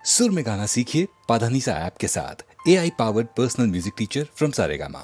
सुर में गाना सीखिए पाधानीसा ऐप के साथ। AI powered personal music teacher from Saregama.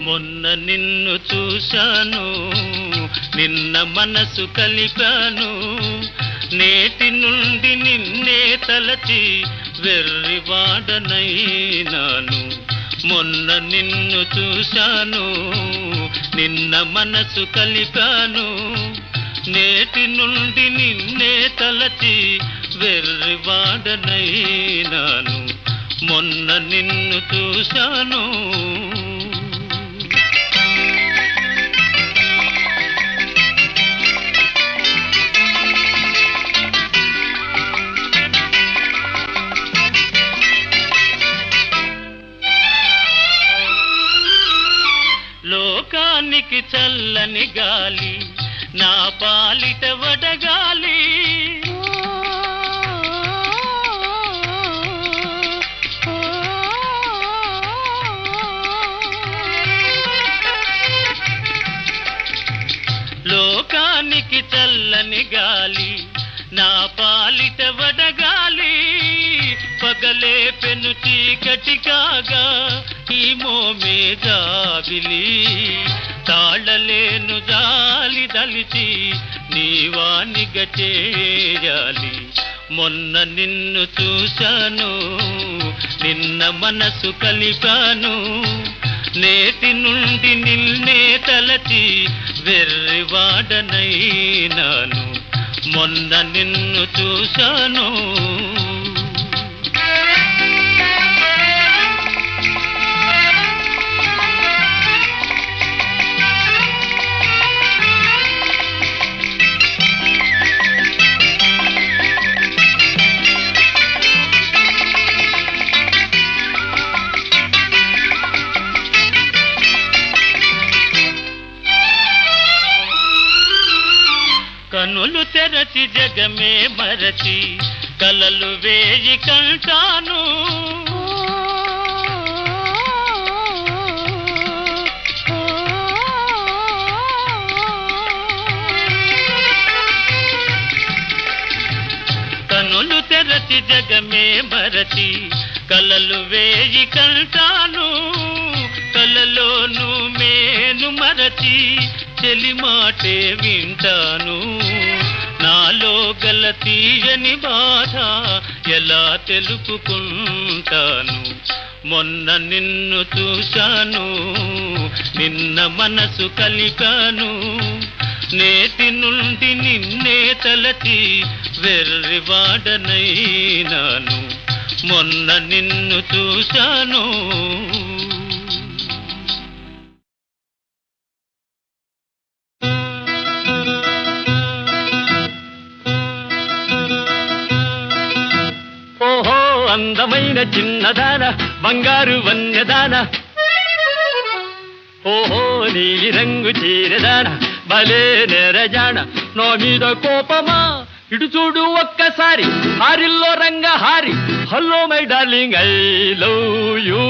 మొన్న నిన్ను చూశాను, నిన్న మనసు కలిపాను, నేటి నుండి నిన్నే తలచి వెర్రివాడనైనాను. మొన్న నిన్ను చూశాను, నిన్న మనసు కలిపాను, నేటి నుండి నిన్నే తలచి వెర్రివాడనైనాను. మొన్న నిన్ను చూశాను. లోకానికి చల్లని గాలి, నా పాలిట వడగాలి. లోకానికి చల్లని గాలి, నా పాలిట వడగాలి. పగలే పెను చీకటి కాగా ఈ మోమే జాబిలి. తాళలేను జాలి దలిచి నీవానిగ చేయాలి. మొన్న నిన్ను చూశాను, నిన్న మనసు కలిపాను, నేటి నుండి నిన్నే తలచి వెర్రివాడనైనాను. మొన్న నిన్ను చూశాను. కనులు తెరచి జగమే మరచి కలలు వేయి కంటాను. కనులు తెరచి జగమే మరచి కలలు వేయి కంటాను. కలలోను మేను మరచి చెలిమాటే వింటాను. నాలో గల తీయని బాధ ఎలా తెలుపుకుంటాను. మొన్న నిన్ను చూశాను, నిన్న మనసు కలిపాను, నేటి నుండి నిన్నే తలచి వెర్రివాడనైనాను. మొన్న నిన్ను చూశాను. అందమైన చిన్నదాన, బంగారు వన్యదాన, ఓహో నీలి రంగు చీరదాన, భలే నెరజాణ. నా మీద కోపమా, ఇటు చూడు ఒక్కసారి, హారిల్లో రంగ హారి. Hello my darling, I love you.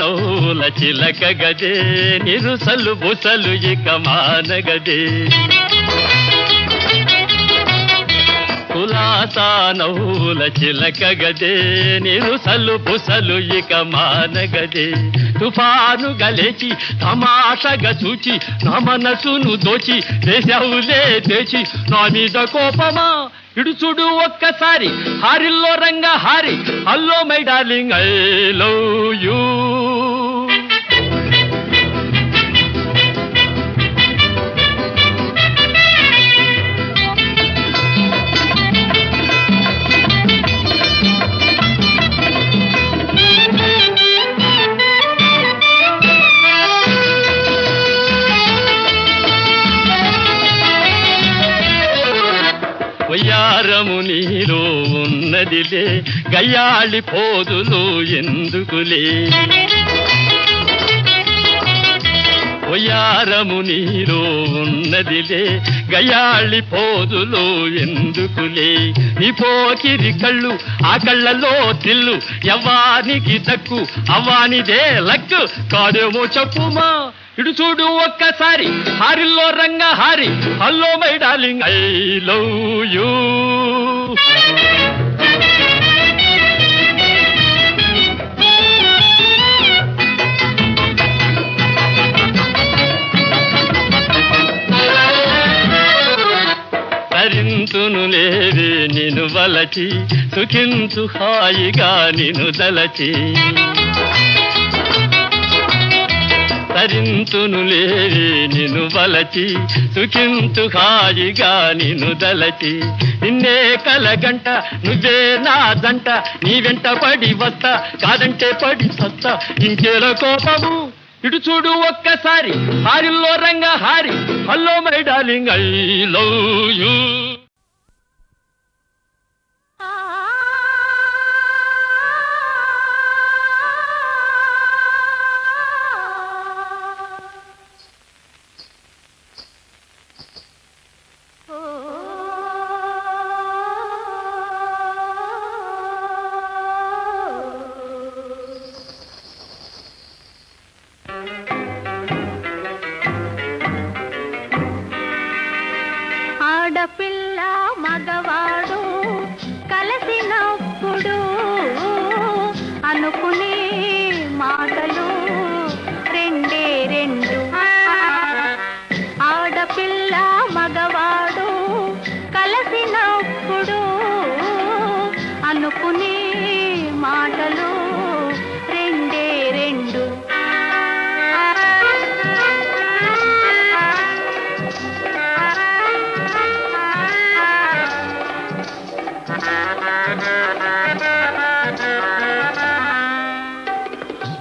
నౌల చిలక గదే, నిరుసలు బుసలు ఇక మానగదే. కులాసా నౌల చిలక గదే, నిరుసలు బుసలు ఇక మానగదే. తుఫాను గలేచి తమాషగా చూచి నా మనసును దోచి దేశవులే తెచి. నా మీద కోపమా, ఇడు చూడు ఒక్కసారి, హారిల్లో రంగ హారి. Hello my darling, I love you. వయ్యారము నీలో ఉన్నదిలే గయ్యాళి పోదులు ఎందుకులే వయ్యారము నీలో ఉన్నదిలే గయ్యాళి పోదులు ఎందుకులే నీ పోకిరి కళ్ళు ఆ కళ్ళలో తిల్లు యవ్వానికి దక్కు అవ్వానిదే లక్కు కాదేమో చెప్పుమా ఇటు చూడు ఒక్కసారి హారిల్లో రంగ హారి hello my darling I love you తరింతును లేవే నిన్ను వలచి సుఖించు హాయిగా నిన్ను దలచి తరింతును లేవే నిన్ను వలచి సుఖించు హాయిగా నిన్ను దలచి నిన్నే కలగంట నువ్వే నా దంట నీ వెంట పడి వస్తా కాదంటే పడి సత్తా ఇంకేల కోపము ఇటు చూడు ఒక్కసారి హారిల్లో రంగ హారి hello my darling I love you ఆడపిల్ల మగవాడు కలిసినప్పుడు అనుకునే మాటలు రెండే రెండు ఆడపిల్ల మగవాడు కలిసినప్పుడు అనుకునే మాటలు రెండే రెండు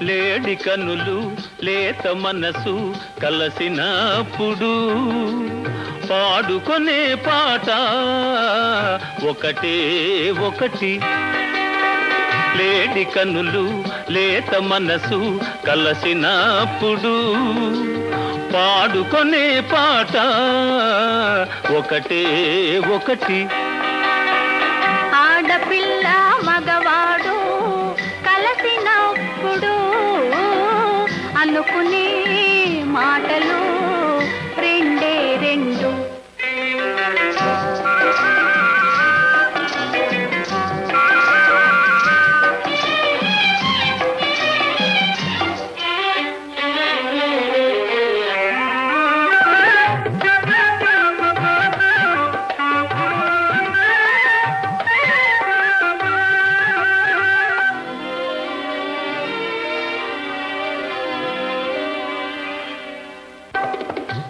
లేడి కనులు లేత మనసు కలసినప్పుడు పాడుకొనే పాట ఒకటే ఒకటి లేడి కనులు లేత మనసు కలసినప్పుడు పాడుకొనే పాట ఒకటే ఒకటి ఆడపిల్ల మగవాడు కలిసినప్పుడు అనుకునే మాటలు రెండే రెండు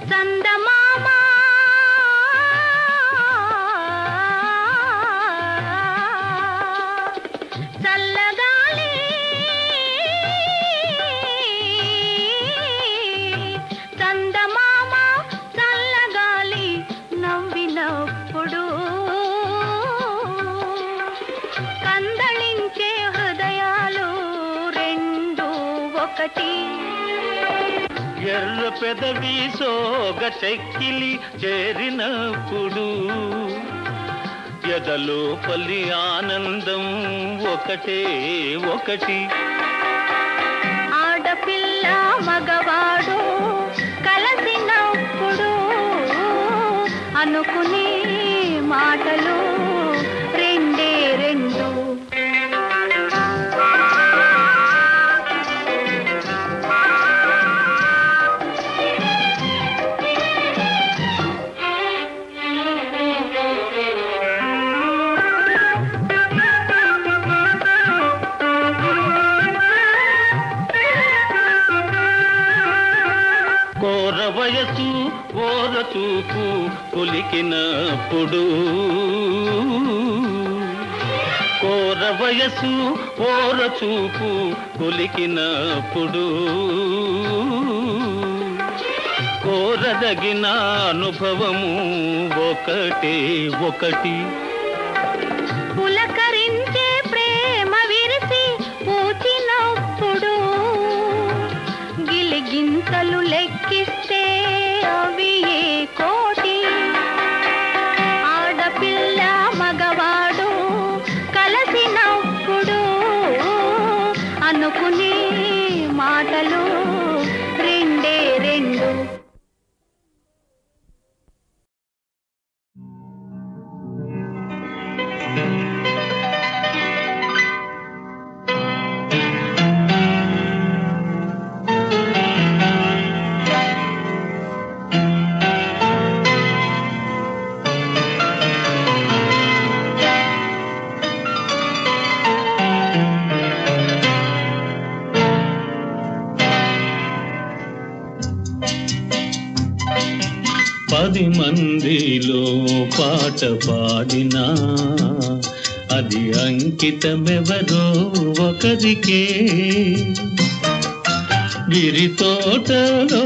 చందమామ చల్లగాలి చందమామ చల్లగాలి నవ్వినప్పుడు కందళించే హృదయాలు రెండు ఒకటి ఎర్ర పెదవి సోగ చెక్కిలి చేరినప్పుడు ఎదలో పల్లి ఆనందం ఒకటే ఒకటి ఆడపిల్ల మగవాడు కలిసినప్పుడు అనుకునే మాటలు రెండే రెండు కోర వయసు ఓర చూపు కొలికినప్పుడు కోర వయసు ఓర చూపు కొలికినప్పుడు కోరదగిన అనుభవము ఒకటే ఒకటి లెక్కిస్తే అవి ఏ కోటి. ఆడపిల్ల మగవాడు కలసినప్పుడు అనుకునే మాటలు రెండే రెండు. పది మందిలో పాట పాడినా అది అంకితమెవరో ఒకరికే. గిరి తోటలో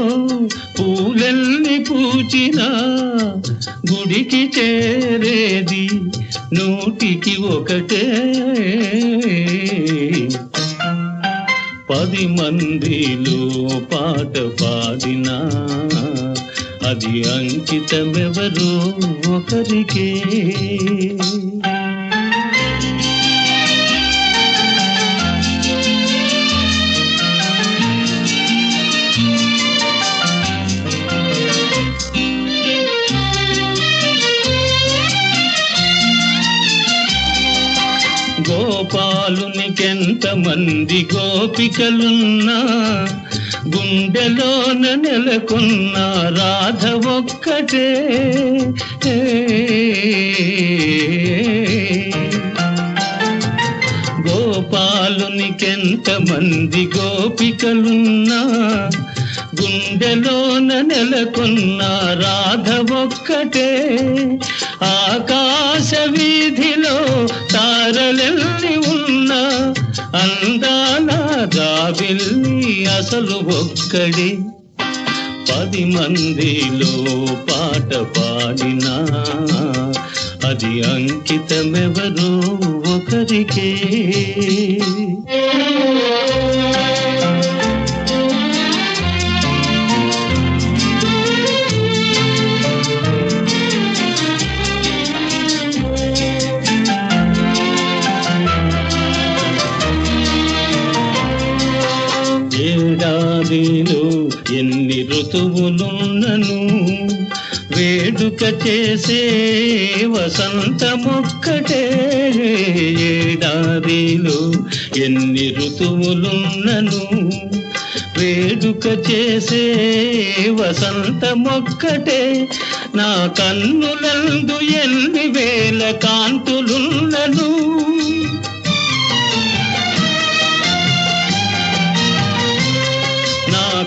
పూలెల్ని పూచినా గుడికి చేరేది నూటికి ఒకటే. 10 మందిలో పాట పాడినా అది అంకితమెవరో ఒకరికే. గోపాలునికెంతమంది గోపికలున్నా గుండెలోన నెలకొన్న రాధ ఒక్కటే. గోపాలునికెంతమంది గోపికలున్నా గుండెలోన నెలకొన్న రాధ ఒక్కటే. ఆకాశ వీధిలో తారలెల్లి ఉన్నా అందాల జాబిల్లి అసలు ఒక్కడే. 10 మందిలో పాట పాడినా అది అంకితమెవరో ఒకరికే. ఏడాదిలో ఎన్ని ఋతువులున్నను వేడుక చేసే వసంతమొక్కటే. ఏడాదిలో ఎన్ని ఋతువులున్నను వేడుక చేసే వసంతమొక్కటే. నా కన్నులందు ఎన్ని వేల కాంతులున్నను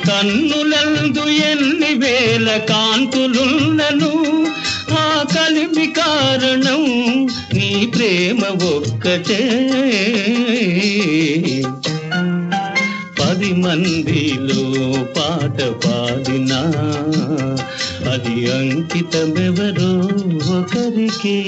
కన్నులందు ఎన్ని వేల కాంతులున్నను ఆ కలిమి కారణం నీ ప్రేమ ఒక్కటే. 10 మందిలో పాట పాడినా అది అంకితమెవరో ఒకరికే.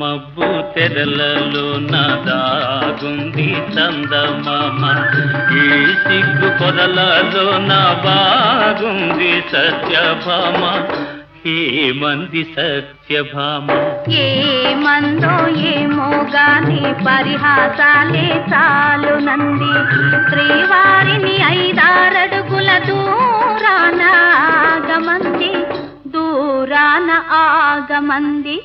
మబ్బు తెరలలో నాదాగుంది చందమామ, ఈ సిగ్గు పొదలలో నా బాగుంది సత్యభామ. ఏమంది సత్యభామ? ఏమందో ఏమో గాని పరిహాసాలే చాలు నంది. శ్రీవారిని 5-6 అడుగుల దూరాన గమంది. దూరాన ఆగమంది.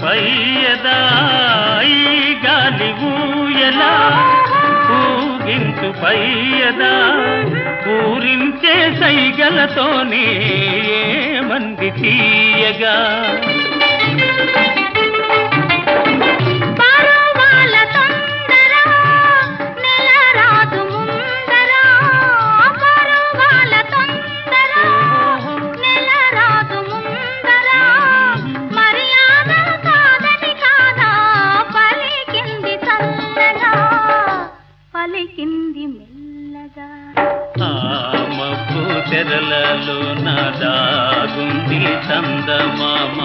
పయ్యదా ఈ గాలి ఊయలా ఊగించు పయ్యదా ఊరించే సైగలతోనే మంది తీయగా తెరలలో నాదాగుంది చందమామ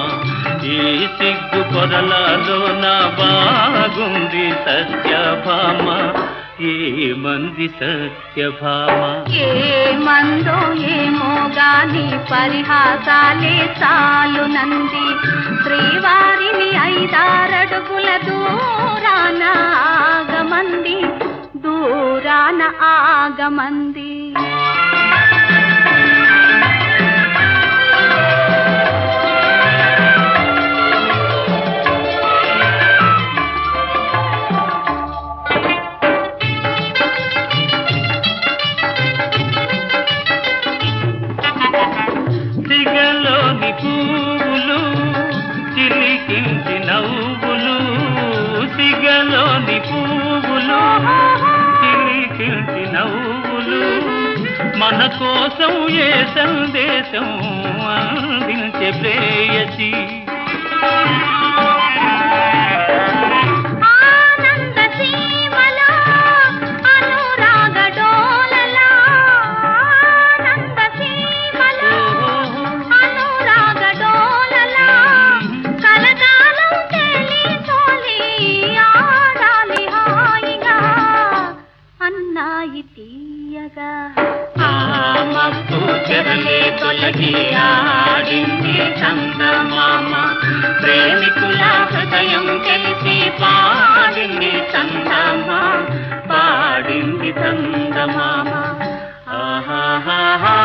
ఈ సిగ్గు పొరలలో నా బాగుంది సత్యభామ ఏ మంది సత్యభామ ఏ మందో ఏమో గాని పరిహాసాలే చాలు నంది శ్రీవారిని 5-6 అడుగుల దూరాన ఆగమంది దూరాన ఆగమంది. సిగలోని పువ్వులు చిలికించి నవ్వులు సిగలోని పువ్వులు చిలికించి నవ్వులు మన కోసం ఏ సందేశం అందించే ప్రేయసి తొలగి ఆడింది చందమామ ప్రేమికుల హృదయం తెలిసి పాడింది చందమామ పాడింది చందమామ ఆహాహా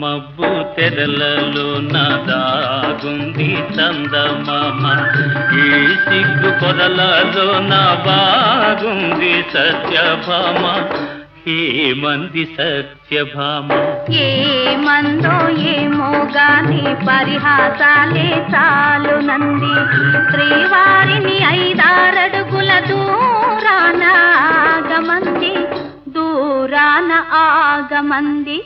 మబ్బు తెరలలో నాదాగుంది చందమామ ఈ సిగ్గు పొరలలో నా బాగుంది సత్యభామ ఏ మంది సత్యభామ ఏ మందో ఏమో గాని పరిహాసాలే చాలు నంది శ్రీవారిని 5-6 అడుగుల దూరాన ఆగమంది దూరాన ఆగమంది.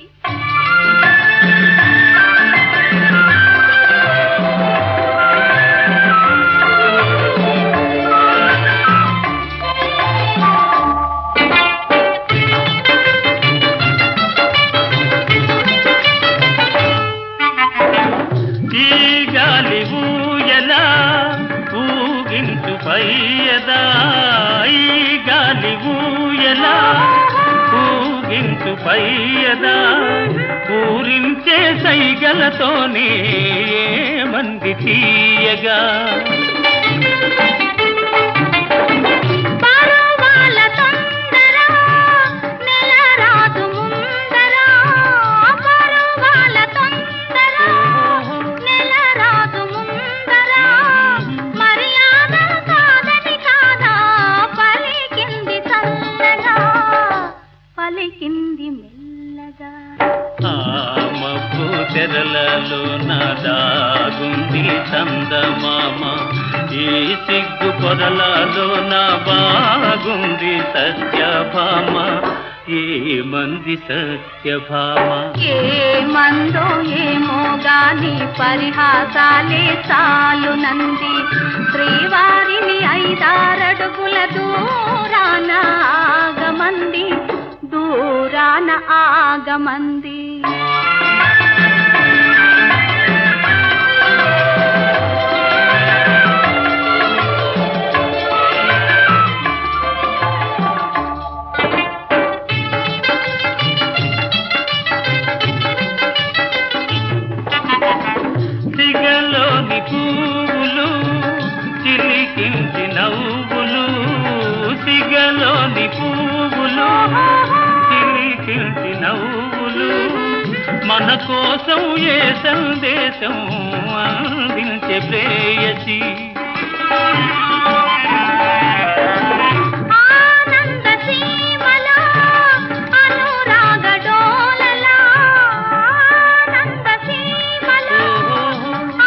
ఈ గాలి ఊయలా ఊగించు పయ్యదా ఈ గాలి ఊయలా ఊగించు మనసు పయ్యదా పూరించే సైగలతోనే మంది తీయగా పరువాల తొందర నెల రాదు ముందర పరువాల తొందర నెల రాదు ముందర మర్యాద కాదని కాదా పలికింది చల్లగా పలికింది మెల్లగా మబ్బు తెరలలో నాదాగుంది చందమామ ఈ సిగ్గు పొరలలో నా బాగుంది సత్యభామ ఏ మంది సత్యభామ ఏ మందో ఏమో గాని పరిహాసాలే చాలు నంది శ్రీవారిని 5-6 అడుగుల దూరాన ఆగమంది దూరాన ఆగమంది సిగలోని పువ్వులు చిలికించి నవ్వులు సిగలోని పువ్వులు చిలికించి నవ్వులు మన కోసం ఏ సందేశం అందించే ప్రేయసి ఆనంద సీమలో అనురాగ డోలలా ఆనంద సీమలో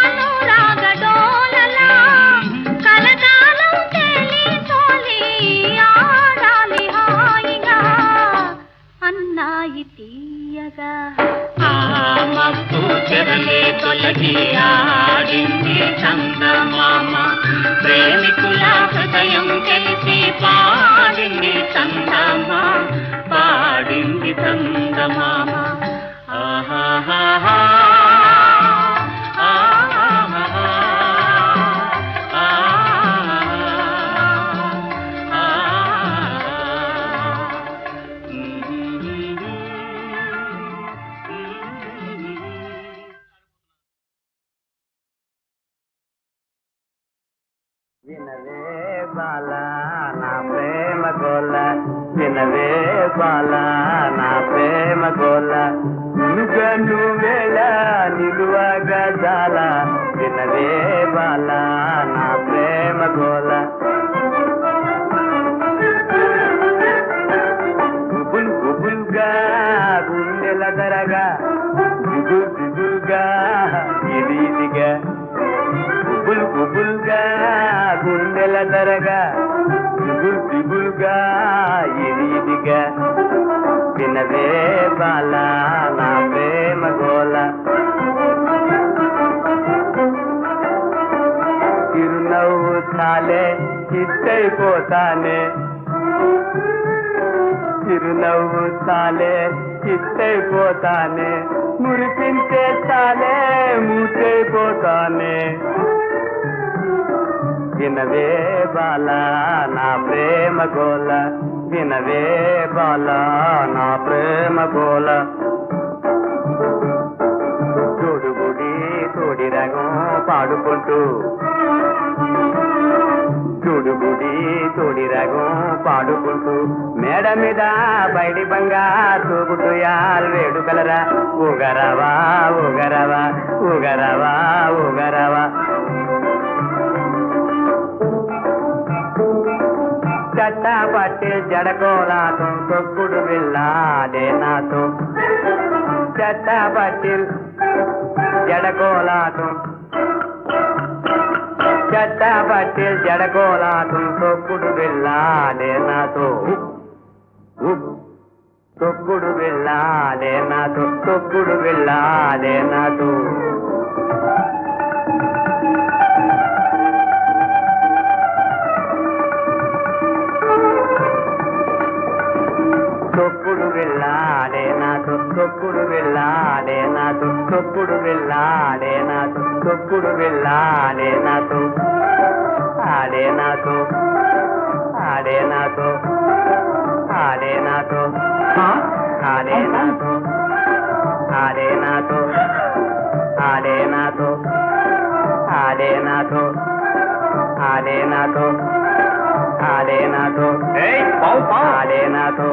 అనురాగ డోలలా కలకాలం తేలి తోలి ఆడాలి హాయిగా అన్నాయి తీయగా మబ్బు తెరలే తొలగి ఆడింది చందమామ ప్రేమికుల హృదయం తెలిసి పాడింది చందమామ పాడింది చందమామ ఆహాహా వినవే బాల నా ప్రేమ గోల వినవే బాల నా ప్రేమ గోల నువ్వేళ నిలువగా జాల వినవే బాల నా ప్రేమ గోల గుబుల్ గుబుల్గా గుండెల దరగా దిగుల్ దిగుల్గా ఇదిగా గుబుల్ గుబుల్గా గుండెల దరగా దిగుల్ దిగుల్గా ఇదిగా వినవే బాల నా ప్రేమ గోల చిరునవ్వు చాలే చిత్తైపోతానే చిరునవ్వు చాలే చిత్తైపోతానే మురిపించే చాలే మూతైపోతానే వినవే బాల నా ప్రేమ గోల వినవే బాల నా ప్రేమ గోల తోడుగుడి తోడి రగం పాడుకుంటూ తోడుగుడి తోడి రగం పాడుకుంటూ మేడ మీద బయటి బంగా తూగుతూ యాల్ వేడుకలరా ఊగరవా ఊగరవా ఊగరవా ఊగరవా చట్టా పట్టి జడకోలాటం తొక్కుడు వెళ్ళాడే నాతో చట్టా పట్టి జడకోలాటం చట్టా పట్టి జడకోలాటం తొక్కుడు వెళ్ళాడే నాతో తొక్కుడు వెళ్ళాడే నాతో తొక్కుడు వెళ్ళాడే నాతో తొక్కుడు వెళ్ళాడే నాతో తొక్కుడు వెళ్ళాడే నాతో తొక్కుడు వెళ్ళాడే నాతో తొక్కుడు వెళ్ళాడే నాతో ఆడే నాతో ఆడే నాతో ఆడే నాతో ఆడే నాతో ఆడే నాతో ఆడే నాతో ఆడే నాతో ఆడే నాతో ఆడే నాతో ఆడే నాతో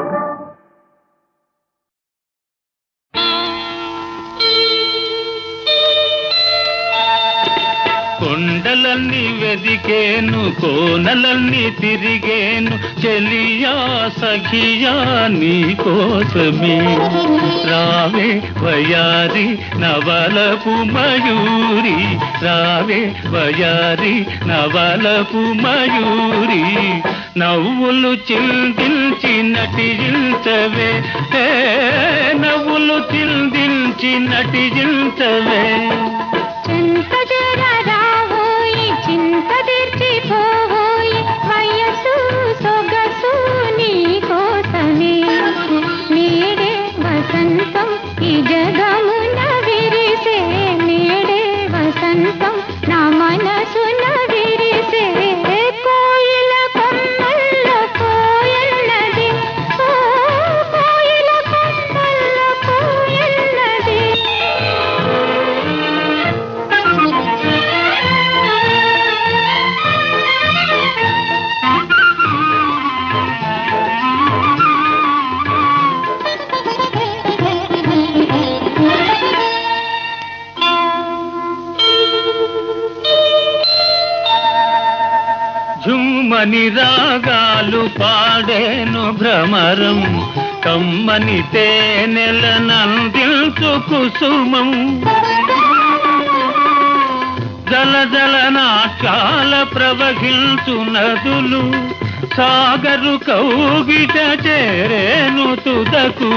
కొండలన్నీ వెదికేను కోనలన్నీ తిరిగేను చెలియా సఖియా నీ కోసమే రావే వయారి నవలపు మయూరి రావే వయారి నవలపు మయూరి నవ్వులు చిందించి నటించవే నవ్వులు చిందించి నటించవే చింత జరరావోయి చింత తీర్చిపోవోయి వయసు సొగసు నీ కోసమే నేడే వసంతం ఈ జగమున విరిసే నేడే వసంతం నా మనసున విరిసే కోయిల కొమ్మల్లో కోయన్నది ఓ కోయిల కొమ్మల్లో కోయన్నది ఝుమ్మని రాగాలు పాడేను భ్రమరం కమ్మని తేనెల నందిల్చు కుసుమం జల జల నాట్యాల ప్రవహించు నదులు సాగరు కౌగిట చేరేను తుదకు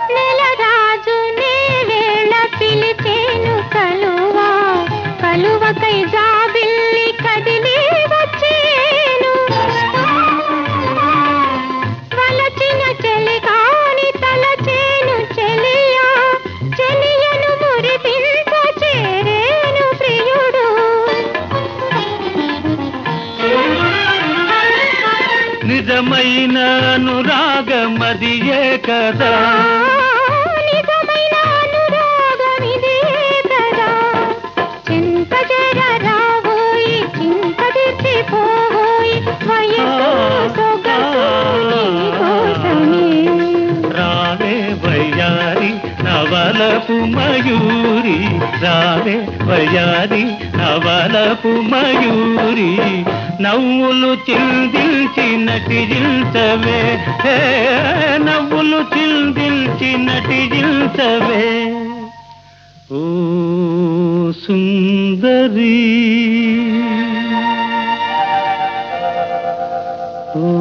నెలరాజు నేవేళ పిలిచేను కలువా కలువకై జాబిల్లి కదిలి వచ్చేను వలచిన చెలికాని తలచేను చెలియా చెలియను మురిపించ చేరేను ప్రియుడు నిజమైన అనురాగమదియే కదా నిజమైన అనురాగమిదే కదా చింత జరరావోయి చింత తీర్చిపోవోయి వయసు సొగసు నీ కోసమే రావే వయ్యారి నవలపు మయూరి రావే వయ్యారి నవలపు మయూరి నవ్వులు చిందించి నటించవే నవ్వులు చిందించి నటించవే ఓ సుందరి ఓ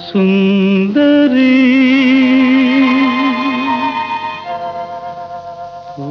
సుందరి ఓ